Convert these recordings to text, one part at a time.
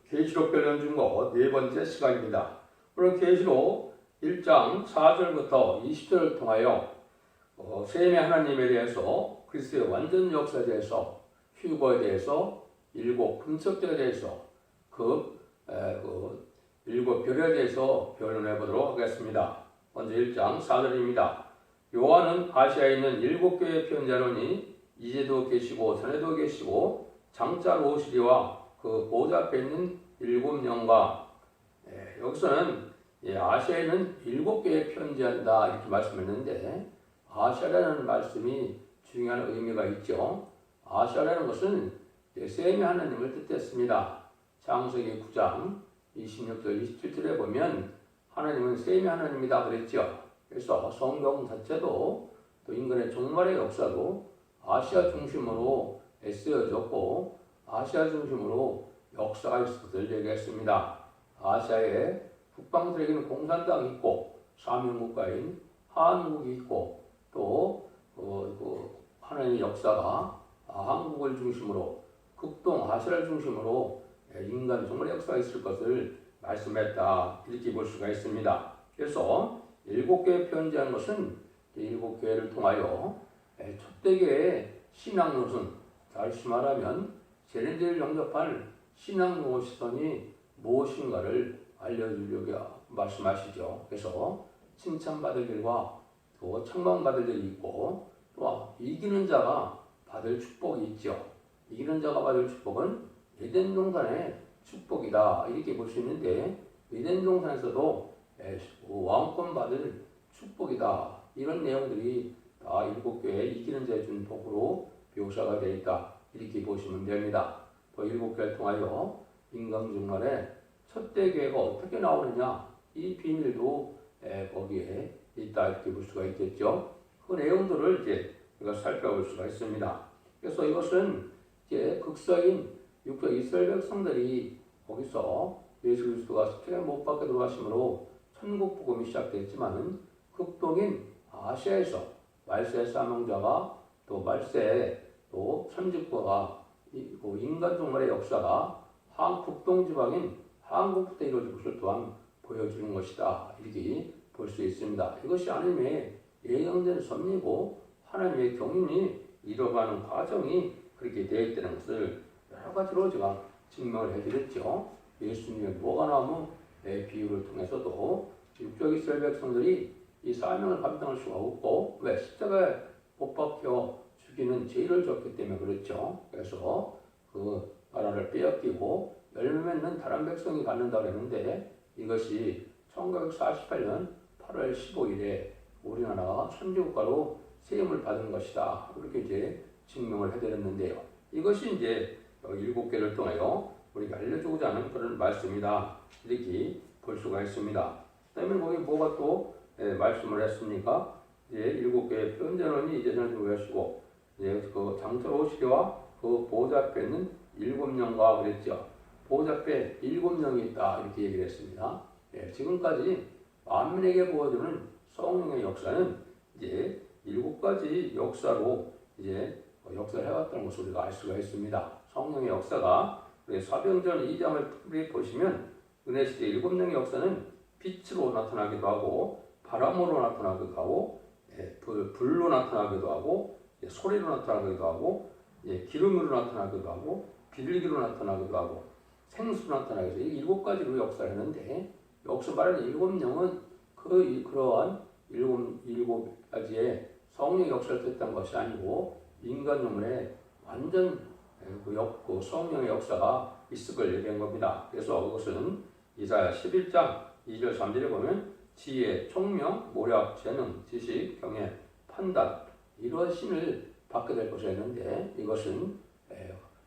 계시록 별론 중거 네 번째 시간입니다. 오늘 계시록 1장 4절부터 20절을 통하여 셈의 하나님에 대해서, 그리스도의 완전 역사에 대해서, 휴거에 대해서, 일곱 분석들에 대해서, 그 일곱 별에 대해서 변론해 보도록 하겠습니다. 먼저 1장 4절입니다. 요한은 아시아에 있는 일곱 교회의 편지하노니 이제도 계시고 전에도 계시고 장자로 오시리와 그 보좌 앞에 있는 일곱 영과, 여기서는 아시아에 있는 일곱 교회에 편지한다 이렇게 말씀했는데, 아시아라는 말씀이 중요한 의미가 있죠. 아시아라는 것은 셈의 하나님을 뜻했습니다. 창세기 9장 26절 27절에 보면 하나님은 셈의 하나님이다 그랬죠. 그래서 성경 자체도 또 인간의 종말의 역사도 아시아 중심으로 쓰여졌고, 아시아 중심으로 역사가 있을 것을 얘기했습니다. 아시아에 북방들에게는 공산당이 있고 사명국가인 한국이 있고, 또 하나님의 역사가 한국을 중심으로 극동 아시아를 중심으로 인간 종말의 역사가 있을 것을 말씀했다 이렇게 볼 수가 있습니다. 그래서 일곱 교회에 편지하는 것은 일곱 교회를 통하여 첫대교의 신앙 노선, 다시 말하면 쟤네들을 영접할 신앙 노선이 무엇인가를 알려주려고 말씀하시죠. 그래서 칭찬받을 길과 또 책망받을 일이 있고, 또 이기는 자가 받을 축복이 있죠. 이기는 자가 받을 축복은 에덴 동산의 축복이다 이렇게 볼 수 있는데, 에덴 동산에서도 왕권 받을 축복이다 이런 내용들이 다 일곱 교회 이기는 자의 준 복으로 묘사가 되어 있다 이렇게 보시면 됩니다. 또 일곱 교회를 통하여 인간 종말에 첫대 교회가 어떻게 나오느냐 이 비밀도 거기에 있다 이렇게 볼 수가 있겠죠. 그 내용들을 이제 우리가 살펴볼 수가 있습니다. 그래서 이것은 이제 극서인 육조 이스라엘 백성들이 거기서 예수 그리스도가 십자가에 못 박혀 돌아가심으로 천국 복음이 시작됐지만은 극동인 아시아에서 말세 사명자가 또 말세 또 선지과가 인간 종말의 역사가 북동 지방인 한국부터 이루어질 것을 또한 보여주는 것이다 이렇게 볼 수 있습니다. 이것이 하나님의 예정된 섭리고 하나님의 경륜이 이뤄가는 과정이 그렇게 되어 있다는 것을 여러 가지로 제가 증명을 해드렸죠. 예수님의 무화과나무의 비유를 통해서도 육적 이스라엘 백성들이 이 사명을 감당할 수가 없고, 왜? 십자가에 못 박혀 죽이는 죄를 졌기 때문에 그렇죠. 그래서 그 나라를 빼앗기고 열매 맺는 다른 백성이 갖는다고 했는데, 이것이 1948년 8월 15일에 우리나라가 선지국가로 세임을 받은 것이다. 그렇게 이제 증명을 해드렸는데요. 이것이 이제 일곱 개를 통하여 우리가 알려주고자 하는 그런 말씀이다. 이렇게 볼 수가 있습니다. 그다음에 거기 뭐가 또 말씀을 했습니까? 이제 일곱 개의 편전원이 이제 전을 하시고, 이제 그 장터로 오시리와 그 보좌 앞에 있는 일곱 영과 그랬죠. 보좌 앞에 일곱 영이 있다 이렇게 얘기를 했습니다. 지금까지 만민에게 보여주는 성령의 역사는 이제 일곱 가지 역사로 이제 역사를 해왔다는 것을 우리가 알 수가 있습니다. 성령의 역사가 우리 사도행전 2장을 보시면 은혜 시대 일곱 영의 역사는 빛으로 나타나기도 하고, 바람으로 나타나기도 하고, 불로 나타나기도 하고, 소리로 나타나기도 하고, 기름으로 나타나기도 하고, 비둘기로 나타나기도 하고, 생수로 나타나기도 하고, 이 일곱 가지로 역사를 했는데, 여기서 말하는 일곱 영은 그러한 일곱 가지의 성령의 역사를 뜻한 것이 아니고, 인간 영혼에 완전 그 성령의 역사가 있을 걸 얘기한 겁니다. 그래서 그것은 이사야 11장 2절 3절에 보면 지혜, 총명, 모략, 재능, 지식, 경애, 판단 이러한 신을 받게 될 것을 했는데, 이것은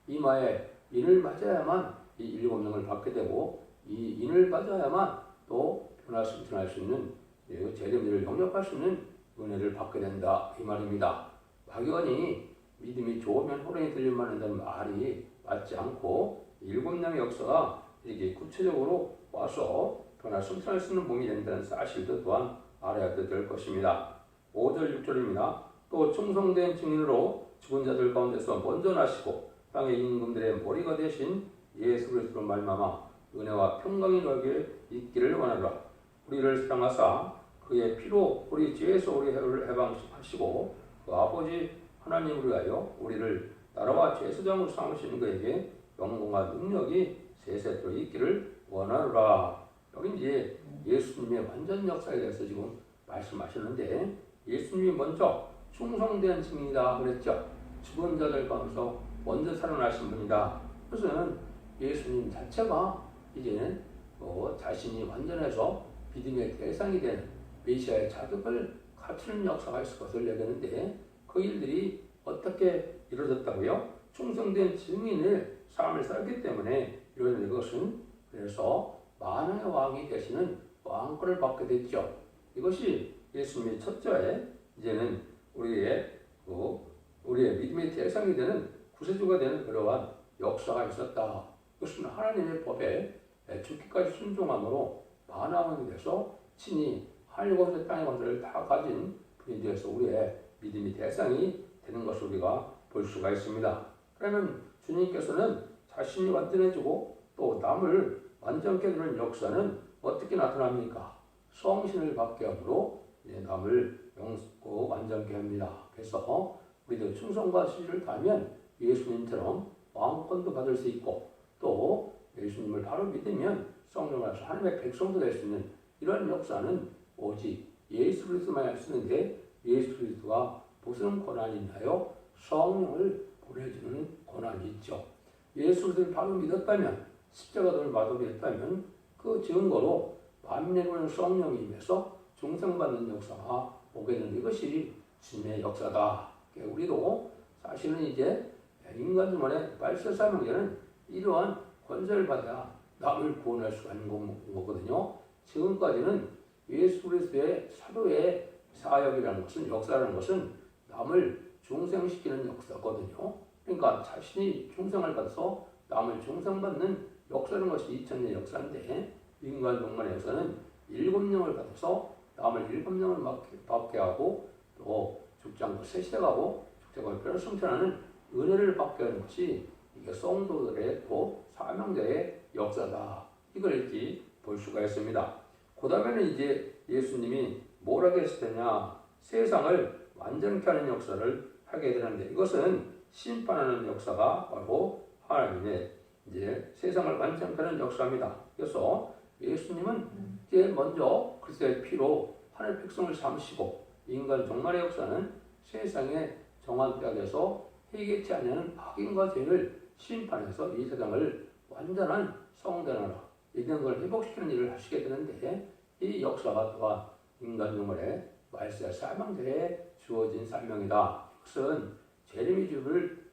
이마에 인을 맞아야만 이 일곱 영을 받게 되고, 이 인을 맞아야만 또 변할 수 있는 재림들을 영접할 수 있는 은혜를 받게 된다 이 말입니다. 막연히 믿음이 좋으면 호랑이 들릴만 한다는 말이 맞지 않고, 일곱 영의 역사가 이렇게 구체적으로 와서 변화 성찰할 수 있는 몸이 된다는 사실도 또한 알아야 될 것입니다. 5절 6절입니다. 또 충성된 증인으로 죽은 자들 가운데서 먼저 나시고 땅의 임금들의 머리가 되신 예수 그리스도로 말미암아 은혜와 평강이 너에게 있기를 원하노라. 우리를 사랑하사 그의 피로 우리 죄에서 우리를 해방하시고 그 아버지 하나님을 위하여 우리를 나라와 제사장으로 삼으시는 그에게 영광과 능력이 세세토록 있기를 원하노라. 여기 이제 예수님의 완전 역사에 대해서 지금 말씀하시는데, 예수님이 먼저 충성된 증인이다 그랬죠. 죽은 자들 가운데서 먼저 살아나신 분이다. 그것은 예수님 자체가 이제는 자신이 완전해서 믿음의 대상이 되는 메시아의 자격을 갖추는 역사가 있을 것을 얘기하는데, 그 일들이 어떻게 이루어졌다고요? 충성된 증인의 삶을 살기 때문에 이루어진 것은, 그래서 만왕의 왕이 되시는 왕권을 받게 됐죠. 이것이 예수님의 첫째, 이제는 우리의 믿음의 대상이 되는 구세주가 되는 그러한 역사가 있었다. 이것은 하나님의 법에 죽기까지 순종함으로 만왕이 돼서 친히 하늘과 땅의 권세를 다 가진 분이 되어서 우리의 믿음의 대상이 되는 것을 우리가 볼 수가 있습니다. 그러면 주님께서는 자신이 완전해지고 또 남을 완전케 하는 역사는 어떻게 나타납니까? 성신을 받게 함으로 남을 완전케 합니다. 그래서 우리도 충성과 지지를 다하면 예수님처럼 왕권도 받을 수 있고, 또 예수님을 바로 믿으면 성령을 받아서 하나님의 백성도 될 수 있는 이런 역사는 오직 예수 그리스도만 할 수 있는데, 예수 그리스도가 무슨 권한이 있나요? 성령을 보내주는 권한이 있죠. 예수 그리스도를 바로 믿었다면, 십자가를 바로 믿었다면 그 증거로 만민의 성령이 임해서 중생받는 역사가 오게 되는 이것이 주님의 역사다. 우리도 사실은 이제 인간 주만의 말세사명제는 이러한 권세를 받아 남을 구원할 수가 있는 거거든요. 지금까지는 예수 그리스도의 사도의 사역이라는 것은, 역사라는 것은 남을 중생시키는 역사거든요. 그러니까 자신이 중생을 받아서 남을 중생받는 역사라는 것이 2000년의 역사인데, 인간 종만의 역사는 7명을 받아서 남을 7명을 받게 하고, 또 죽지 않고 세시되가고 죽지 않고 별을 성천하는 은혜를 받게 하는 것이 이게 성도들의 또 사명자의 역사다. 이걸 이렇게 볼 수가 있습니다. 그 다음에는 이제 예수님이 뭐라고 했을 때냐, 세상을 완전케 하는 역사를 하게 되는데, 이것은 심판하는 역사가 바로 하나님의 이제 세상을 완전케 하는 역사입니다. 그래서 예수님은 이제 먼저 그리스도의 피로 하늘 백성을 삼으시고, 인간 종말의 역사는 세상의 정한 때에서 해결치 않는 악인과 죄를 심판해서 이 세상을 완전한 성전으로 이런 걸 회복시키는 일을 하시게 되는데, 이 역사가 또한 인간 종말의 말세 사명자에 주어진 사명이다. 그것은 재림의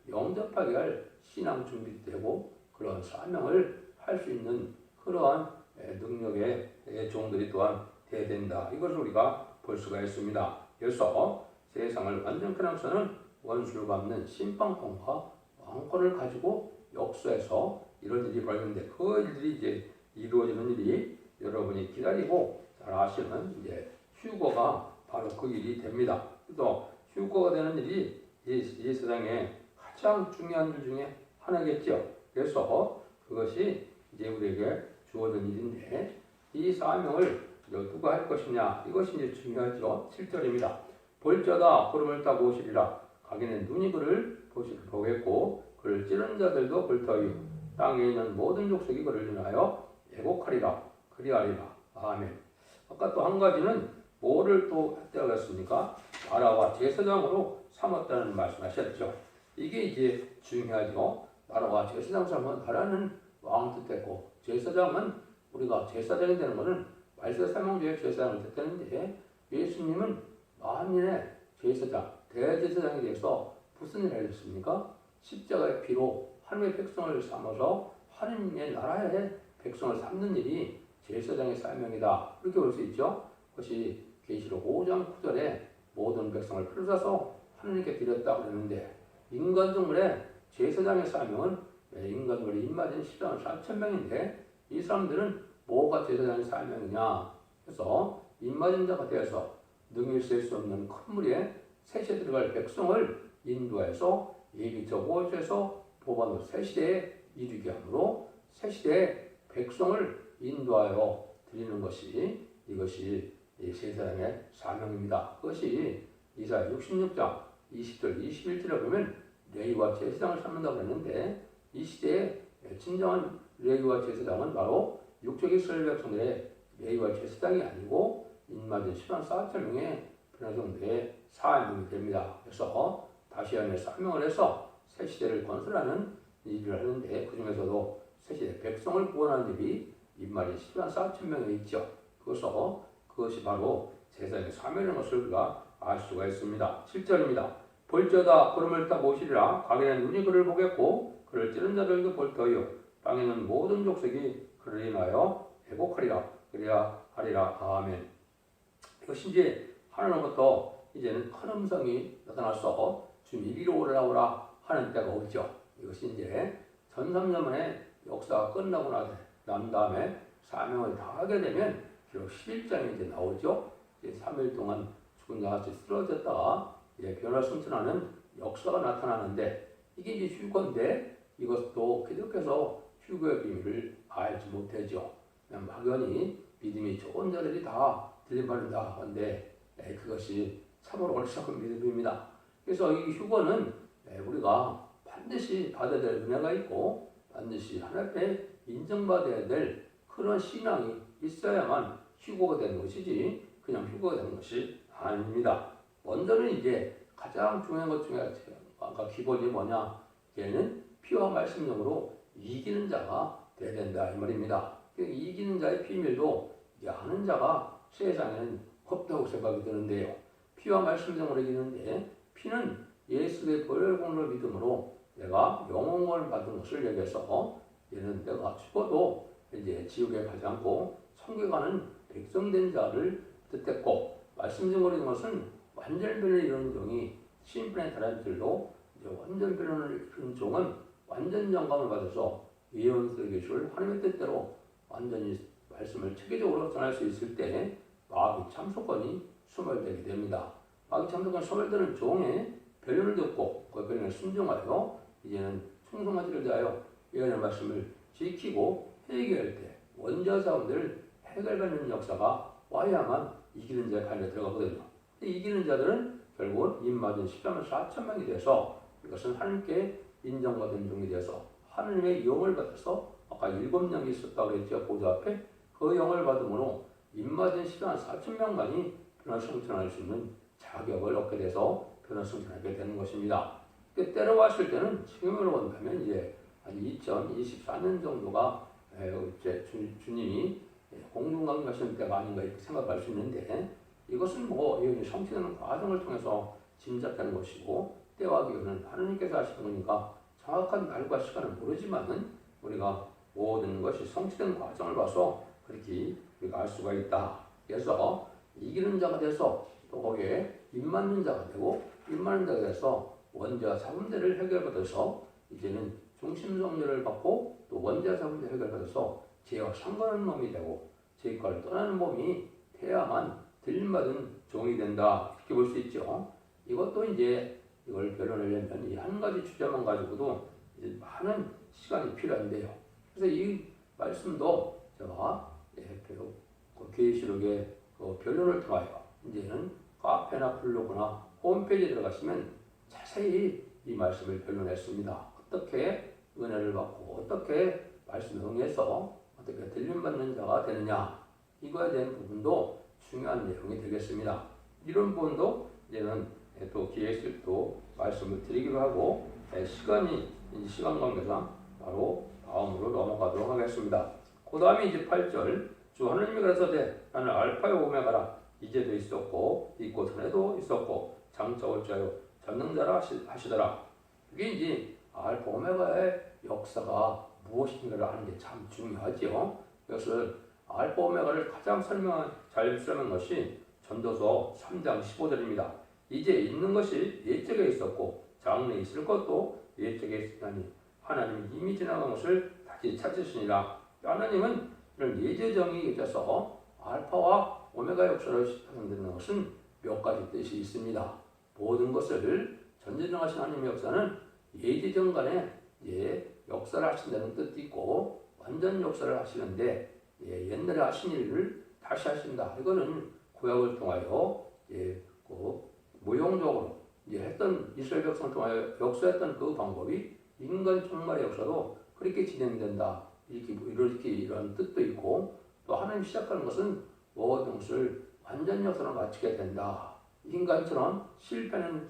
영접하게 할 신앙 준비되고 그런 사명을 할 수 있는 그러한 능력의 종들이 또한 돼야 된다. 이것을 우리가 볼 수가 있습니다. 그래서 세상을 완전케 하는 역사는 원수를 갚는 심판권과 왕권을 가지고 역사에서 이런 일이 벌어지는데, 그 일들이 이제 이루어지는 일이 여러분이 기다리고 잘 아시는 이제 휴거가 바로 그 일이 됩니다. 그래서 휴거가 되는 일이 이 세상에 가장 중요한 일 중에 하나겠죠. 그래서 그것이 이제 우리에게 주어진 일인데, 이 사명을 누가 할 것이냐, 이것이 이제 중요하죠. 7절입니다. 볼자다 구름을 타고 오시리라. 가기는 눈이 그를 보겠고 그를 찌른 자들도 볼터이요 땅에 있는 모든 족속이 그를 인하여 애곡하리라. 그리하리라. 아멘. 아까 또 한 가지는 뭐를 또 했다고 나라와 제사장으로 삼았다는 말씀하셨죠. 이게 이제 중요하죠. 나라와 제사장 삼은 나라는 왕 뜻했고, 제사장은 우리가 제사장이 되는 것은 말세 사명제의 제사장을 뜻했는데, 예수님은 만민의 제사장, 대제사장에 대해서 무슨 일을 하셨습니까? 십자가의 피로 하나님의 백성을 삼아서 하나님의 나라의 백성을 삼는 일이 제사장의 사명이다. 이렇게 볼 수 있죠. 그것이 계시록 5장 9절에 모든 백성을 풀어서 하나님께 드렸다고 그러는데, 인간정물의 제사장의 사명은 인간정물에 입맞은 14만 4천 명인데, 이 사람들은 뭐가 제사장의 사명이냐? 그래서 입맞은 자가 되어서 능히 쓸 수 없는 큰 물에 셋에 들어갈 백성을 인도해서 예비적 오주에서 보반으로 새 시대에 이르게 함으로 새 시대의 백성을 인도하여 드리는 것이 이것이 세 사람의 사명입니다. 그것이 이사야 66장 20절 21절에 보면 레위와 제사장을 삼는다고 했는데 이 시대의 진정한 레위와 제사장은 바로 육적인 이스라엘 백성들의 레위와 제사장이 아니고 인마된 10만 4천 명의 변화정도의 사명이 됩니다. 그래서 다시 한번 사명을 해서 새 시대를 건설하는 일을 하는데 그 중에서도 새 시대 백성을 구원하는 일이 인마된 10만 4천 명에 있죠. 그것이 바로 제사장의 사명인 것을 우리가 알 수가 있습니다. 7절입니다. 볼지어다 구름을 타 모시리라. 강에는 눈이 그를 보겠고 그를 찌른 자들도 볼 터이요 땅에는 모든 족속이 그를 인하여 회복하리라. 그래야 하리라. 아멘. 이것이 이제 하늘로부터 이제는 큰 음성이 나타나서 주님 이리로 오라오라 하는 때가 오죠. 이것이 이제 1300년의 역사가 끝나고 난 다음에 사명을 다하게 되면 비록 11장이 이제 나오죠. 이제 3일 동안 죽은 자같이 쓰러졌다가 변화를 승천하는 역사가 나타나는데 이게 이제 휴거인데 이것도 계속해서 휴거의 비밀을 알지 못하죠. 그냥 막연히 믿음이 좋은 자들이 다 들림받는다 하는데 그것이 참으로 어리석은 믿음입니다. 그래서 이 휴거는 우리가 반드시 받아야 될 은혜가 있고 반드시 하나님께 인정받아야 될 그런 신앙이 있어야만 휴거가 되는 것이지 그냥 휴거가 되는 것이 아닙니다. 먼저는 이제 가장 중요한 것 중에 아까 기본이 뭐냐? 얘는 피와 말씀으로 이기는 자가 돼야 된다 이 말입니다. 이기는 자의 비밀도 아는 자가 세상에는 없다고 생각이 드는데요. 피와 말씀으로 이기는데 피는 예수의 보혈 공로를 믿음으로 내가 영원을 받은 것을 얘기해서 얘는 내가 죽어도 이제 지옥에 가지 않고 천국에 가는 백성된 자를 뜻했고 말씀으로 이기는 것은 완전 변론을 이루는 종이 심플한 타란틀로 완전 변론을 이루는 종은 완전 영감을 받아서 예언서의 계시를 하나님의 뜻대로 완전히 말씀을 체계적으로 전할 수 있을 때 마귀 참소권이 소멸되게 됩니다. 마귀 참소권이 소멸되는 종의 변론을 듣고 그 변론에 순종하여 이제는 충성하기를 위하여 예언의 말씀을 지키고 해결할 때 원자 사원들을 해결받는 역사가 와야만 이기는 자의 가운데 들어가거든요. 이기는 자들은 결국은 입맞은 14만 4천 명이 돼서 이것은 하나님께 인정받은 종이 되어서 하나님의 영을 받아서 아까 7명이 있었다고 그랬죠. 보좌 앞에 그 영을 받음으로 입맞은 14만 4천 명만이 변화 성천할 수 있는 자격을 얻게 돼서 변화 성천하게 되는 것입니다. 때로 왔을 때는 지금으로 본다면 이제 한 2024년 정도가 이제 주님이 공중강림하시는 때가 아닌가 이렇게 생각할 수 있는데 이것은 예언이 성취되는 과정을 통해서 짐작되는 것이고 때와 기회는 하나님께서 하시는 거니까 정확한 날과 시간은 모르지만은 우리가 모든 것이 성취된 과정을 봐서 그렇게 우리가 알 수가 있다. 그래서 이기는 자가 돼서 또 거기에 입맞는 자가 되고 입맞는 자가 돼서 원죄와 자문제를 해결받아서 이제는 중심성료를 받고 또 원죄와 자문제 해결받아서 죄와 상관하는 몸이 되고 죄과를 떠나는 몸이 돼야만 들림받은 종이 된다 이렇게 볼 수 있죠. 이것도 이제 이걸 결론하려면 이 한 가지 주제만 가지고도 이제 많은 시간이 필요한데요. 그래서 이 말씀도 제가 계시록의 결론을 통하여 이제는 카페나 블로그나 홈페이지에 들어가시면 자세히 이 말씀을 변론했습니다. 어떻게 은혜를 받고 어떻게 말씀을 응해서 어떻게 들림받는 자가 되느냐 이거에 대한 부분도 중요한 내용이 되겠습니다. 이런 부분도 이제는 또 기회 있을 또 말씀을 드리기로 하고 시간 관계상 바로 다음으로 넘어가도록 하겠습니다. 그 다음에 이제 8절 주 하나님이 가라사대 나는 알파요 오메가라 이제도 있었고 있고 전에도 있었고 장차 올 자요 전능자라 하시더라. 이게 이제 알파 오메가의 역사가 무엇인가를 아는 게 참 중요하죠. 그것을 알파 오메가를 가장 잘 설명한 것이 전도서 3장 15절입니다. 이제 있는 것이 옛적에 있었고 장래 있을 것도 옛적에 있으니 하나님이 이미 지나간 것을 다시 찾으시니라. 하나님은 이런 예제정이 있어서 알파와 오메가 역사를 설명드리는 것은 몇 가지 뜻이 있습니다. 모든 것을 전지전능하신 하나님의 역사는 예제정 간에 역사를 하신다는 뜻도 있고 완전 역사를 하시는데 옛날에 하신 일을 다시 하신다. 이거는 구약을 통하여 그 모형적으로 했던 이스라엘 백성을 통하여 역사했던 그 방법이 인간 종말의 역사도 그렇게 진행된다. 이렇게 이런 뜻도 있고, 또 하나님 시작하는 것은 모든 것을 완전 역사로 마치게 된다. 인간처럼 실패는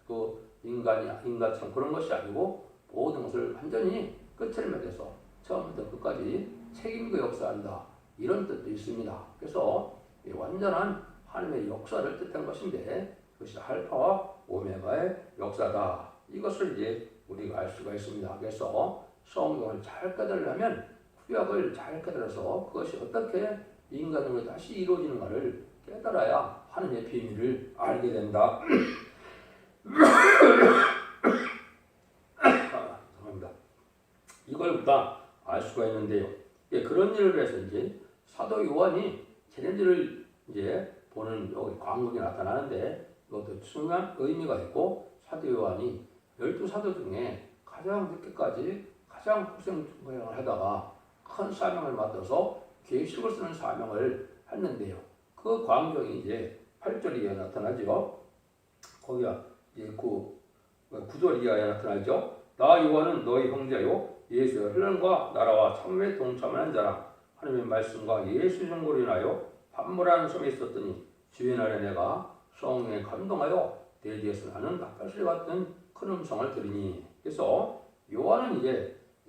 그 인간처럼 그런 것이 아니고 모든 것을 완전히 끝을 맺어서 처음부터 끝까지 책임있게 역사한다. 이런 뜻도 있습니다. 그래서 완전한 하나님의 역사를 뜻한 것인데 그것이 알파와 오메가의 역사다. 이것을 우리가 알 수가 있습니다. 그래서 성경을 잘 깨달으려면 구약을 잘 깨달아서 그것이 어떻게 인간으로 다시 이루어지는가를 깨달아야 하나님의 비밀을 알게 된다. 죄송합니다. 이걸 우리가 알 수가 있는데요. 그런 일을 위해서 사도 요한이 쟤네들을 보는 여기 광경이 나타나는데 이것도 중요한 의미가 있고, 사도 요한이 12사도 중에 가장 늦게까지 가장 고생을 하다가 큰 사명을 맡아서 계시록을 쓰는 사명을 했는데요. 그 광경이 8절 이하에 나타나죠. 거기가 9절 이하에 나타나죠. 나 요한은 너희 형제요 예수의 흘름과 나라와 참회 동참하는 자라. 하나님의 말씀과 예수 정보로 인하여 반모라는 섬에 있었더니 주의 날에 내가 성령에 감동하여 내 뒤에서 나는 나팔소리 같은 큰 음성을 들으니. 그래서 요한은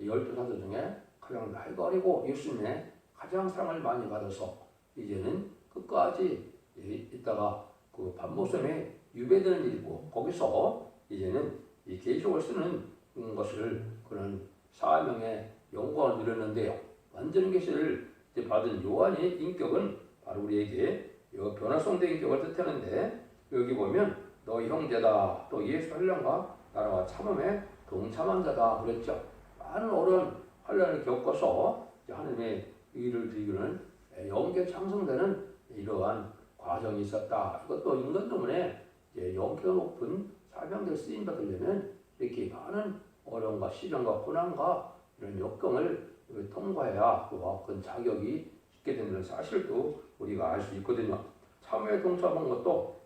12사도 중에 가장 나이가 어리고 예수님의 가장 사랑을 많이 받아서 이제는 끝까지 있다가 그 반모섬에 유배되는 일이고, 거기서 이제는 이 계시록을 쓰는 것을 그런 사명의 영광을 누렸는데요. 완전 계시를 받은 요한의 인격은 바로 우리에게 변화성된 인격을 뜻하는데, 여기 보면 너희 형제다, 또 예수 환난과 나라와 참음에 동참한 자다 그랬죠. 많은 어려운 환난을 겪어서 하나님의 일을 드리기는 영계 창성되는 이러한 과정이 있었다. 이것도 인간 때문에 영계가 높은 사명들 쓰임 받으려면 이렇게 많은 어려움과 시련과 고난과 이런 역경을 통과해야 그런 자격이 있게 되는 사실도 우리가 알 수 있거든요. 참회에 동참한 것도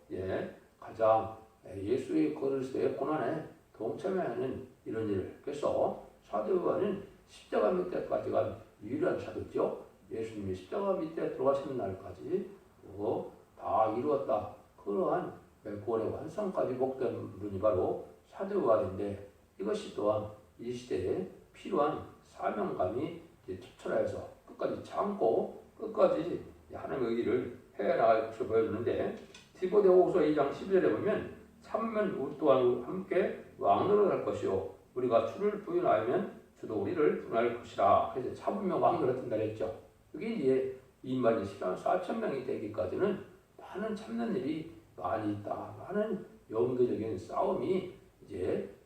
가장 예수의 그리스도의 고난에 동참하는 이런 일. 그래서 사도 요한은 십자가 밑에까지가 유일한 사도죠. 예수님이 십자가 밑에 들어가시는 날까지 다 이루었다. 그러한 구원의 완성까지 복된 분이 바로 사도 요한인데, 이것이 또한 이 시대에 필요한 사명감이 투철해서 끝까지 참고 끝까지 하나님의 의를 해나갈 것을 보여주는데, 디모데후서 2장 12절에 보면 참으면 우리 또한 함께 왕노릇 할 것이요 우리가 주를 부인하면 주도 우리를 부인할 것이라. 그래서 참으면 왕노릇 한다 했죠. 여기 인만이 4,000명이 되기까지는 많은 참는 일이 많이 있다. 많은 영계적인 싸움이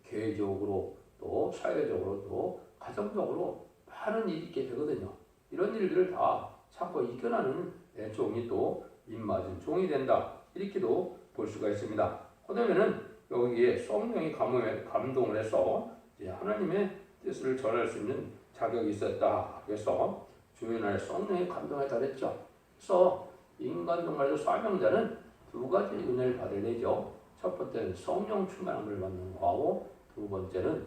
개인적으로 또 사회적으로 또 가정적으로 많은 일이 있게 되거든요. 이런 일들을 다 참고 이겨나는 종이 또 입맞은 종이 된다. 이렇게도 볼 수가 있습니다. 그다음에는 여기에 성령이 감동을 해서 하나님의 뜻을 전할 수 있는 자격이 있었다. 그래서 주의 날에 성령이 감동했다 그랬죠. 그래서 인간 종말에서 사명자는 두 가지 은혜를 받아야 되죠. 첫 번째는 성령 충만함을 받는 거하고, 두 번째는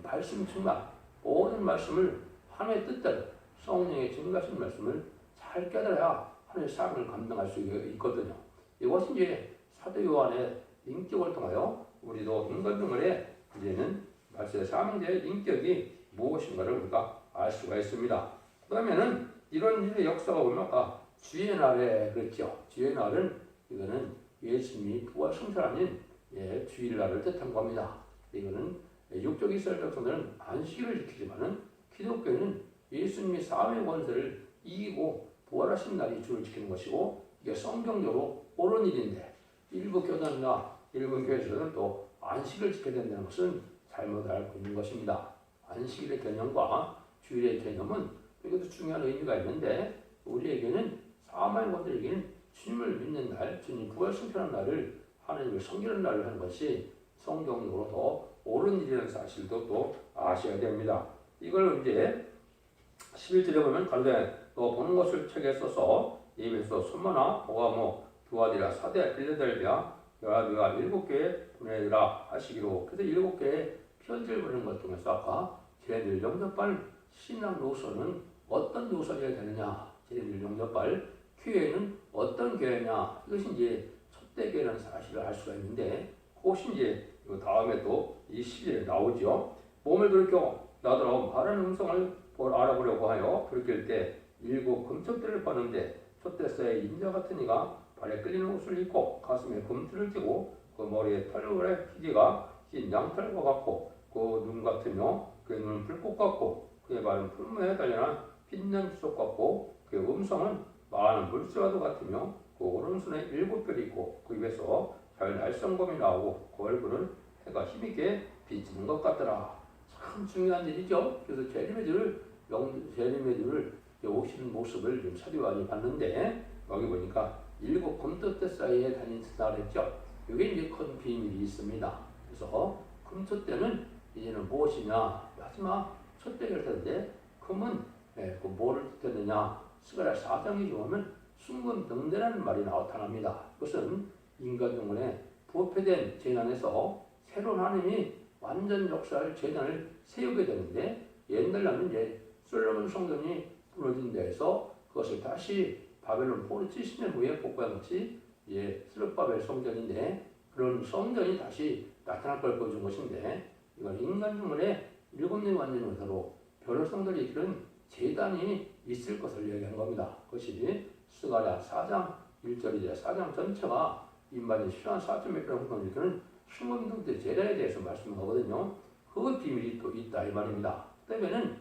말씀 충만. 모든 말씀을 하나님의 뜻대로 성령의 증가하신 말씀을 잘 깨달아야 하나님의 사명을 감당할 수 있거든요. 이것이 사도 요한의 인격을 통하여 우리도 인간 종말에 이제는 말씀의 사명자의 인격이 무엇인가를 우리가 알 수가 있습니다. 그러면은 이런 일의 역사가 보면 주의 날에 그랬죠. 주의 날은 이거는 예수님이 부활 성찬 주일날을 뜻한 겁니다. 이거는 육적 이스라엘 백성들은 안식일을 지키지만은 기독교는 예수님이 사함의 권세를 이기고 부활하신 날이 주를 지키는 것이고, 이게 성경적으로 옳은 일인데 일부 교단이나 일부 교회에서는 또 안식을 지켜야 된다는 것은 잘못 알고 있는 것입니다. 안식일의 개념과 주일의 개념은 이것도 중요한 의미가 있는데, 우리에게는 사망의 권세에게는 주님을 믿는 날, 주님 부활 승천한 날을 하나님을 섬기는 날을 하는 것이 성경적으로 더 옳은 일이라는 사실도 또 아셔야 됩니다. 이걸 11절에 보면 가로되 너 보는 것을 책에 써서 입에서 손모나 오가모 두 아들이라 사대 빌레델비아 여라비아 7개에 보내라 하시기로. 그래서 7개의 편지를 보내는 것 통해서 아까 쟤네들 영접할 신앙 노선은 어떤 노선이어야 되느냐, 쟤네들 영접할 교회는 어떤 교회냐, 이것이 이제 첫대 교회라는 사실을 알 수가 있는데, 그것이 이제 다음에 또 이 12절에 나오죠. 몸을 돌이켜 나더러 바른 음성을 알아보려고 하여 돌이킬 때 7 금쪽들을 봤는데 촛대서에 인자 같은 이가 발에 끌리는 옷을 입고 가슴에 금틀을 띠고 그 머리에 털의 희지가 흰 양털과 같고 그 눈 같으며 그의 눈은 불꽃 같고 그의 발은 풀무에 달려난 빛난 주석 같고 그의 음성은 많은 물새와도 같으며 그 오른손에 7뼈리 있고 그 입에서 잘 날성검이 나오고 그 얼굴은 해가 힘있게 비치는 것 같더라. 참 중요한 일이죠. 그래서 제리매주를 오시는 모습을 좀 자주 많이 봤는데, 여기 보니까 7 금토대 사이에 다니신다 그랬죠. 이게 이제 큰 비밀이 있습니다. 그래서 금토 때는 이제는 무엇이냐, 마지막 첫 때를 텐데 금은 그 뭐를 뜻했느냐, 스가랴 4장에 보면 순금등대라는 말이 나타납니다. 그것은 인간 영혼에 부패된 재난에서 새로운 하나님이 완전 역사할 재난을 세우게 되는데, 옛날에는 이제 솔로몬 성전이 무너진 데에서 그것을 다시 바벨론 포로 70년 후에 복구한 것이 이제 스룹바벨 성전인데, 그런 성전이 다시 나타날 걸 보여준 것인데, 이건 인간 영혼의 7년 완전 역사로 변호성들이 이끄는 재단이 있을 것을 얘기한 겁니다. 그것이 스가랴 4장 1절이죠. 4장 전체가 인간이 필요한 4.1km 정도를 이끄는 순금등대 재단에 대해서 말씀하거든요. 그 비밀이 또 있다 이 말입니다. 그다음에는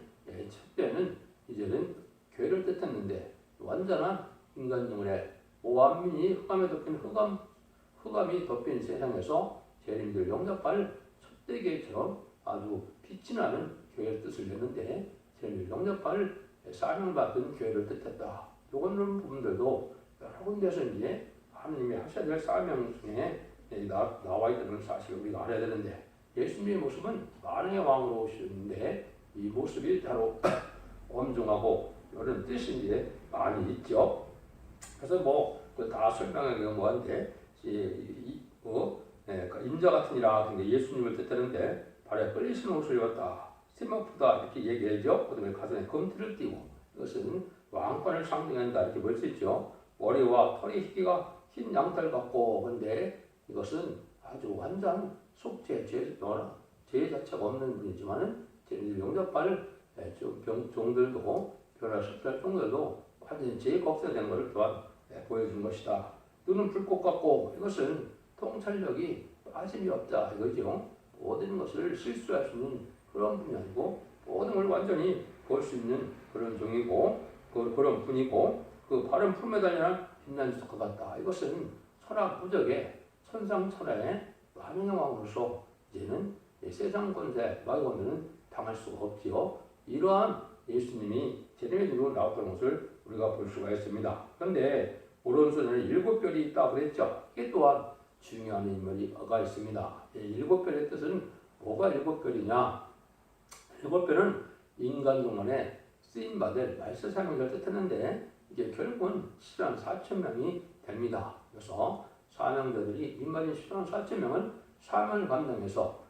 첫 때는 이제는 교회를 뜻했는데, 완전한 인간 영혼의 오한민이 흑암에 덮인 흑암이 덮인 세상에서 재림들 영접할 첫대 교회처럼 아주 빛이 나는 교회의 뜻을 냈는데, 재림들 영접할 사명받은 교회를 뜻했다. 이런 부분들도 여러 군데서 이제 하나님이 하셔야 될 사명 중에 나와 있다는 사실을 우리가 알아야 되는데, 예수님의 모습은 만왕의 왕으로 오셨는데 이 모습이 바로 엄중하고 이런 뜻이 이제 많이 있죠. 그래서 다 설명하기가 뭐한데, 인자 같은 이라 같은 게 예수님을 뜻하는데 발에 끌리신 옷을 입었다, 세마푸다 이렇게 얘기하죠. 그다음에 가슴에 검티를 띠고, 이것은 왕권을 상징한다 이렇게 볼 수 있죠. 머리와 털의 희기가 흰 양털 같고, 근데 이것은 아주 완전 속죄, 죄 자체가 없는 분이지만은 영접할 종들도 변화를 섭할 종들도 완전히 죄가 없어진 것을 또한 보여준 것이다. 눈은 불꽃 같고, 이것은 통찰력이 빠짐이 없다 이거죠. 모든 것을 실수할 수 있는 그런 분이 아니고 모든 걸 완전히 볼 수 있는 그런 종이고 그런 분이고, 그 발은 품에 달려난 빛난 주석과 같다. 이것은 천하 무적의 천상천하의 만왕의 왕으로서 이제는 세상 권세 마귀 권세는 당할 수가 없지요. 이러한 예수님이 제림에주로 나왔던 것을 우리가 볼 수가 있습니다. 그런데 오른손에는 7별이 있다 그랬죠. 이게 또한 중요한 인물이가 있습니다. 7별의 뜻은 뭐가 7별이냐? 7별은 인간 영혼에 쓰임받을 말세 사명을 뜻했는데, 이게 결국은 14만 4천 명이 됩니다. 그래서 사명자들이 인간인 14만 4천 명은 사명을 감당해서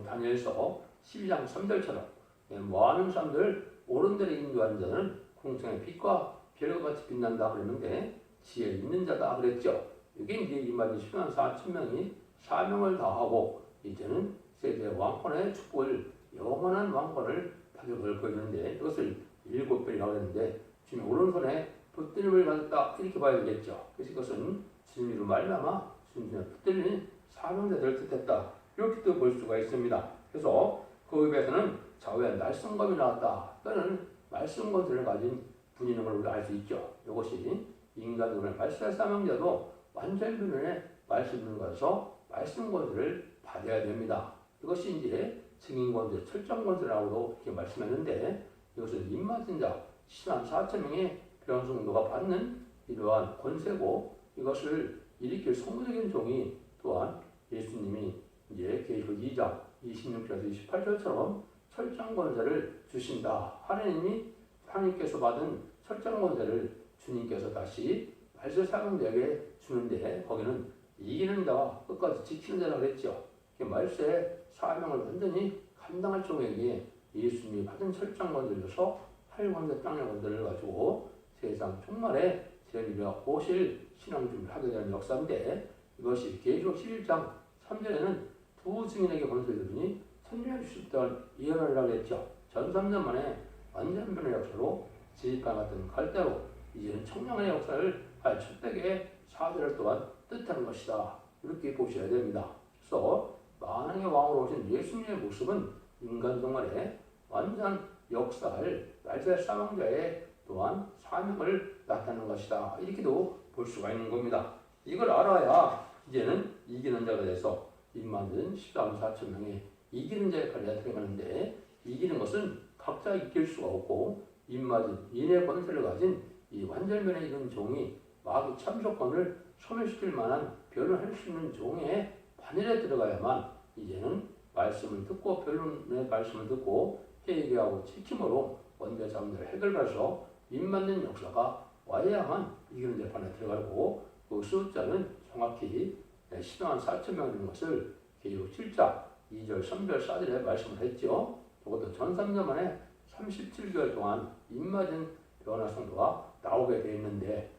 다니엘서 12장 3절처럼 많은 사람들 옳은 데를 인도하는 자는 공생의 빛과 별과 같이 빛난다 그랬는데, 지혜 있는 자다 그랬죠. 이게 이제 인간인 14만 4천 명이 사명을 다하고 이제는 세계 왕권의 축복을, 영원한 왕권을 받을 걸 보여주는데, 이것을 7별이라고 했는데 주님 오른손에 붙들림을 받았다 이렇게 봐야 되겠죠. 그래서 이것은 주님으로 말미암아 주님의 붙들린 사명자들을 뜻했다 이렇게 또 볼 수가 있습니다. 그래서 그 입에서는 좌우에 날성검이 나왔다. 또는 말씀권세를 가진 분이 있는 걸 우리가 알 수 있죠. 이것이 인간의 말씀 사명자도 완전 분의 말씀을 가서 말씀권세를 받아야 됩니다. 이것이 이제 증인권세, 철장권세라고도 이렇게 말씀했는데, 이것은 입맞은 자 14만 4천 명의 변성도가 받는 이러한 권세고, 이것을 일으킬 성부적인 종이 또한 예수님이 이제 계시록 2장 26절에서 28절처럼 철장 권세를 주신다. 하나님께서 받은 철저한 권세를 주님께서 다시 말세 사명자에게 주는데 거기는 이기는 자와 끝까지 지키는 자라고 그랬죠. 말세 사명을 완전히 감당할 종에게 예수님이 받은 철저한 권세를 줘서 하늘권세 땅의 권세를 가지고 세상 종말에 제일이며 오실 신앙 준비를 하게 되는 역사인데 이것이 계시록 11장 3절에는 두 증인에게 권세를 주니 선명해 주셨던 예언을 하게 했죠. 전 3년 만에 완전변의 역사로 지식과 같은 갈대로 이제는 청량의 역사를 할 첫백의 4절을 또한 뜻하는 것이다. 이렇게 보셔야 됩니다. 그래서 만왕의 왕으로 오신 예수님의 모습은 인간 동안에 완전 역사를 말세 사망자의 또한 사명을 나타내는 것이다. 이렇게도 볼 수가 있는 겁니다. 이걸 알아야 이제는 이기는 자가 돼서 입만든 14만 4천 명의 이기는 자의 역할을 나타내는데 이기는 것은 각자 이길 수가 없고 입맞은 인의 권세를 가진 이 완전변에 이른 종이 마귀 참소권을 소멸시킬 만한 변을 할 수 있는 종의 반열에 들어가야만 이제는 말씀을 듣고 변론의 말씀을 듣고 회개하고 지킴으로 원죄 자문들을 해결해서 입맞는 역사가 와야만 이기는 재판에 들어가고 그 숫자는 정확히 10만 4천 명 되는 것을 계시록 7장 2절 3절 4절에 말씀을 했죠. 그것도 전 3년 만에 37개월 동안 입맞은 변화 성도가 나오게 되어 있는데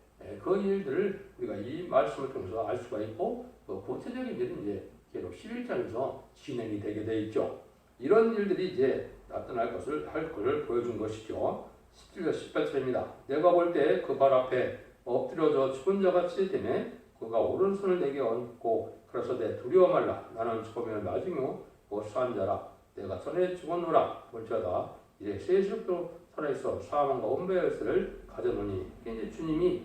그 일들을 우리가 이 말씀을 통해서 알 수가 있고 그 구체적인 일은 이제 계속 11장에서 진행이 되게 되어 있죠. 이런 일들이 이제 나타날 것을 할 것을 보여준 것이죠. 17절 18절입니다. 내가 볼 때 그 발 앞에 엎드려져 죽은 자같이 되매 그가 오른손을 내게 얹고 그래서 내 두려워 말라 나는 처음에 나중에 못산 자라 내가 전에 죽었노라 볼지어다 이제 세속도 살아있어 사망과 원배의 것을 가져노니 이제 주님이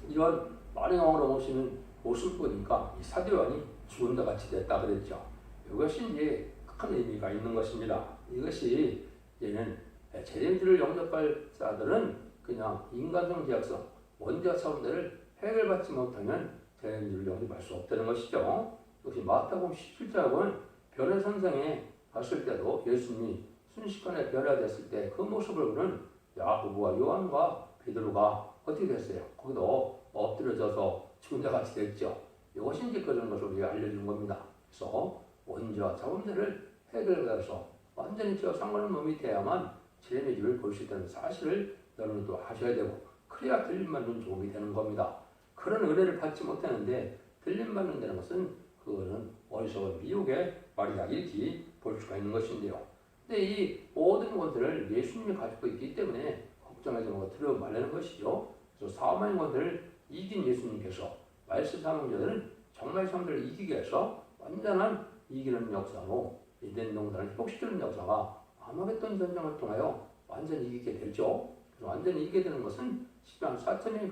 이런 만행왕으로 오시는 모습을 보니까 이 사도요한이 죽은 자 같이 됐다 그랬죠. 이것이 이제 큰 의미가 있는 것입니다. 이것이 이제는 재림주를 영접할 자들은 그냥 인간성 제약성 원죄 차원들을 해결받지 못하면 재림주를 영접할 수 없다는 것이죠. 이것이 마태복음 17장은 변의 선상에 갔을 때도 예수님이 순식간에 변화됐을 때 그 모습을 보는 야고보와 요한과 베드로가 어떻게 됐어요? 거기도 엎드려져서 죽은 자 같이 됐죠. 이것이 이제 그런 것을 우리가 알려주는 겁니다. 그래서 원죄와 자원들을 해결해서 완전히 저 상관없는 몸이 돼야만 재림의 집을 볼 수 있다는 사실을 여러분도 하셔야 되고 그래야 들림받는 종이 되는 겁니다. 그런 은혜를 받지 못하는데 들림받는다는 것은 그거는 어리석은 미혹의 말이다 이렇게 볼 수가 있는 것인데요. 근데 이 모든 것들을 예수님이 가지고 있기 때문에 걱정하지 말고 두려워 말라는 것이죠. 그래서 사망의 것들을 이긴 예수님께서 말씀 사명자들은 정말 사람들을 이기게 해서 완전한 이기는 역사로 이된 농단을 회복시키는 역사가 아마겟돈 전쟁을 통하여 완전히 이기게 되죠. 그래서 완전히 이기게 되는 것은 10만 4천명이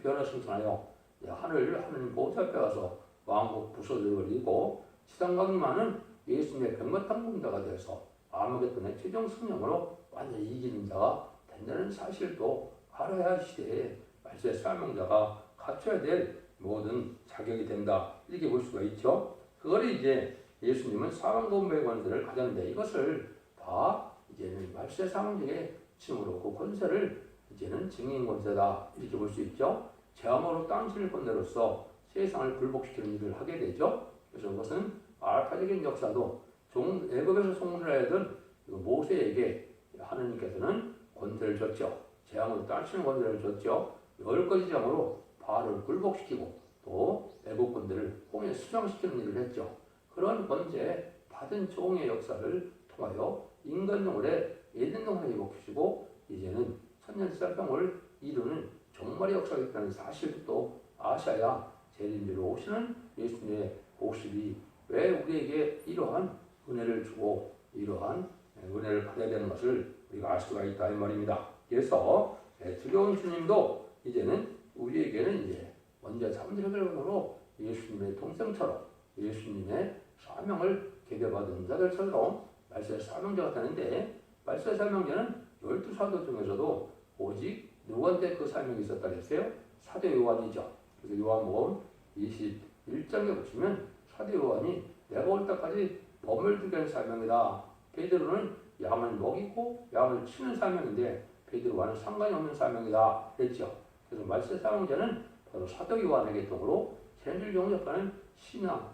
변화 승천하여 하나님 보좌 앞에 가서 왕국 부서져버리고 지상강림하는 예수님의 백마탄 공자가 되어서 아마겟돈의 최종 승령으로 완전히 이기는 자가 된다는 사실도 알아야 할 시대에 말세 사명자가 갖춰야 될 모든 자격이 된다 이렇게 볼 수가 있죠. 그걸 이제 예수님은 사망권배의 권세를 가졌는데 이것을 다 이제는 말세 사망자의 칭으로 그 권세를 이제는 증인 권세다 이렇게 볼 수 있죠. 제함으로 땅칠 권세로서 세상을 굴복시키는 일을 하게 되죠. 그래서 그것은 알파적인 역사도 애굽에서 송사하던 모세에게 하나님께서는 권세를 줬죠. 재앙으로 땅치는 권세를 줬죠. 10가지 장으로 바알을 굴복시키고 또 애국군들을 홍해 수장시키는 일을 했죠. 그런 권세 받은 종의 역사를 통하여 인간동물의 예den동을 회복시키고 이제는 천년살병을 이루는 종말의 역사가 있다는 사실도 또 아셔야 재림주로 오시는 예수님의 모습이 왜 우리에게 이러한 은혜를 주고 이러한 은혜를 받아야 되는 것을 우리가 알 수가 있다 이 말입니다. 그래서 두려운 주님도 이제는 우리에게는 이제 먼저 잠들어들으로 예수님의 동생처럼 예수님의 사명을 계급받은 자들처럼 말세 사명자가 되는데 말세 사명자는 12사도 중에서도 오직 누구한테 그 사명이 있었다 그랬어요? 사도 요한이죠. 그래서 요한복음 21장에 보시면 사도 요한이 내가 올 때까지 범을 두게 할 사명이다. 베드로는 양을 먹이고 양을 치는 사명인데 베드로와는 상관이 없는 사명이다 그랬죠. 그래서 말세 사명자는 바로 사도 요한의 계통으로 쟤네들 영접하는 신앙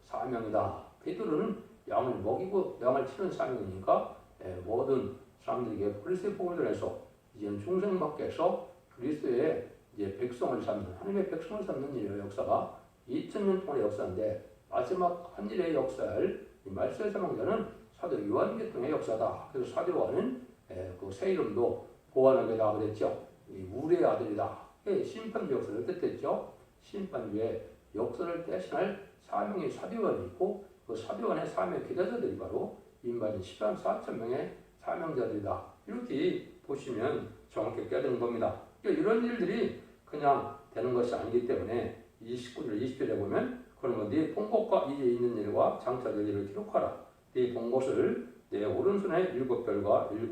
사명이다. 베드로는 양을 먹이고 양을 치는 사명이니까 모든 사람들에게 그리스도의 복음을 전해서 이제는 중생 밖에서 그리스도의 이제 백성을 삼는 하나님의 백성을 삼는 일의 역사가 2000년 동안의 역사인데 마지막 한 일의 역사를 이 말세 사명자는 사도 요한계통의 역사다. 그래서 사도 요한은 그 새 이름도 보아하게다 그랬죠. 이 우리의 아들이다. 심판주 역사를 뜻했죠. 심판주의 역사를 대신할 사명이 사도 요한이 있고 그 사도 요한의 사명의 기대자들이 바로 인간인 10만 4천 명의 사명자들이다. 이렇게 보시면 정확히 깨닫는 겁니다. 그러니까 이런 일들이 그냥 되는 것이 아니기 때문에 29절, 20절에 보면 그러면 네 본 것과 이에 있는 일과 장차될 일을 기록하라. 네 본 것을 내 오른손에 7별과 7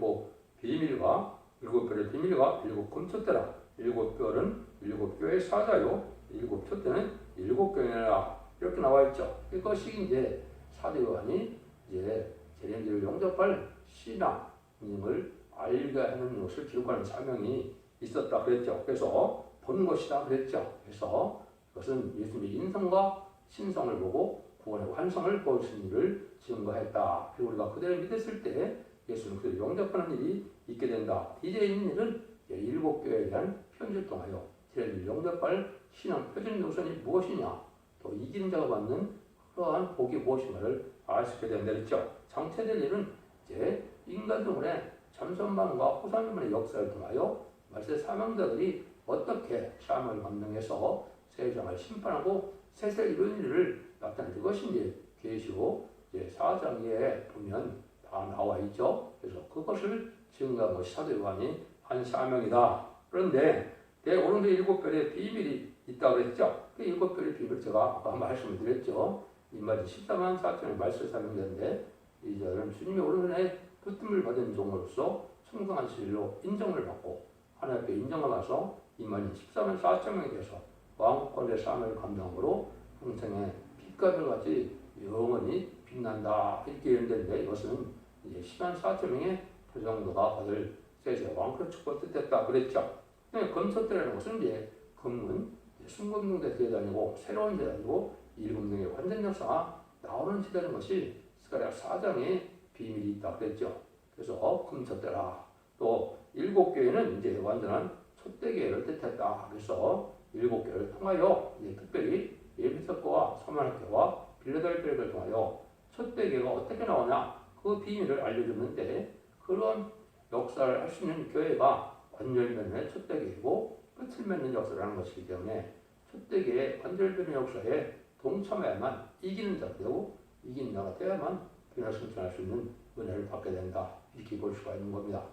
비밀과 7별의 비밀과 7 금텟대라. 7별은 7교의 사자요 7 텟대는 7교회라. 이렇게 나와 있죠. 그것이 이제 사도 요한이 이제 쟤네들을 영접할 신앙을 알게 하는 것을 기록하는 사명이 있었다 그랬죠. 그래서 본 것이다 그랬죠. 그래서 그것은 예수님의 인성과 신성을 보고 구원의 완성을 보여주신 일을 증거했다. 그리고 우리가 그대를 믿었을 때 예수는 그들을 영접하는 일이 있게 된다. 이제 있는 일은 7교회에 대한 편지를 통하여 쟤네들을 영접할 신앙 표준 노선이 무엇이냐, 또 이기는 자가 받는 그러한 복이 무엇인가를 알 수 있게 된다 그랬죠. 장차될 일은 이제 인간 동물의 잠선만과 호산만의 역사를 통하여 말세 사명자들이 어떻게 사명을 감당해서 세상을 심판하고 세세 이룬 일을 나타낸 것인지 계시록 4장에 보면 다 나와 있죠. 그래서 그것을 증거한 것이 사도 요한이 한 사명이다. 그런데 내 오른손 7별의 비밀이 있다고 그랬죠. 그 7별의 비밀 제가 아까 말씀을 드렸죠. 이마지 14만 4천의 말세 사명자인데 이제는 주님의 오른손에 붙음을 받은 종으로서 충성한 진리로 인정을 받고 하나님 앞에 인정을 받아서 이마지 14만 4천 명에 대해서 왕권의 사명을 감당함으로 평생에 빛과 별같이 영원히 빛난다. 이렇게 연대인데 이것은 이제 10만 4천 명의 그 정도가 받을 세세 왕권 축복 뜻했다 그랬죠. 금석대라는 것은 이제 금은 순금동대 대단이고 새로운 대단이고 일금동의 완전 역사가 나오는 시대라는 것이 스가랴 4장에 비밀이 있다 그랬죠. 그래서 금석대라. 또 7교회는 이제 완전한 촛대교회를 뜻했다. 그래서 7교회를 통하여 이제 특별히 에베소교와 서만학교와 빌라델피아를 통하여 촛대교회가 어떻게 나오냐 그 비밀을 알려줬는데 그런 역사를 할 수 있는 교회가 완전변의 촛대교회고 끝을 맺는 역사를 하는 것이기 때문에 촛대교회의 완전변의 역사에 동참해야만 이기는 자가 되고 이기는 자가 되어야만 변화 승천할 수 있는 은혜를 받게 된다. 이렇게 볼 수가 있는 겁니다.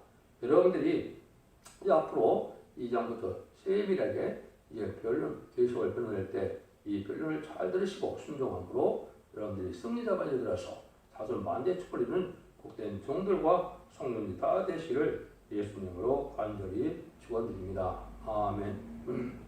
여러분들이 이제 앞으로 2장부터 세밀하게 이제 변론, 계시록을 변론할 때 이 변론을 잘 들으시고 순종함으로 여러분들이 승리자가 되어서 사설 만대 축복을 복된 종들과 성도들이 다 되시기를 예수님으로 간절히 축원드립니다. 아멘.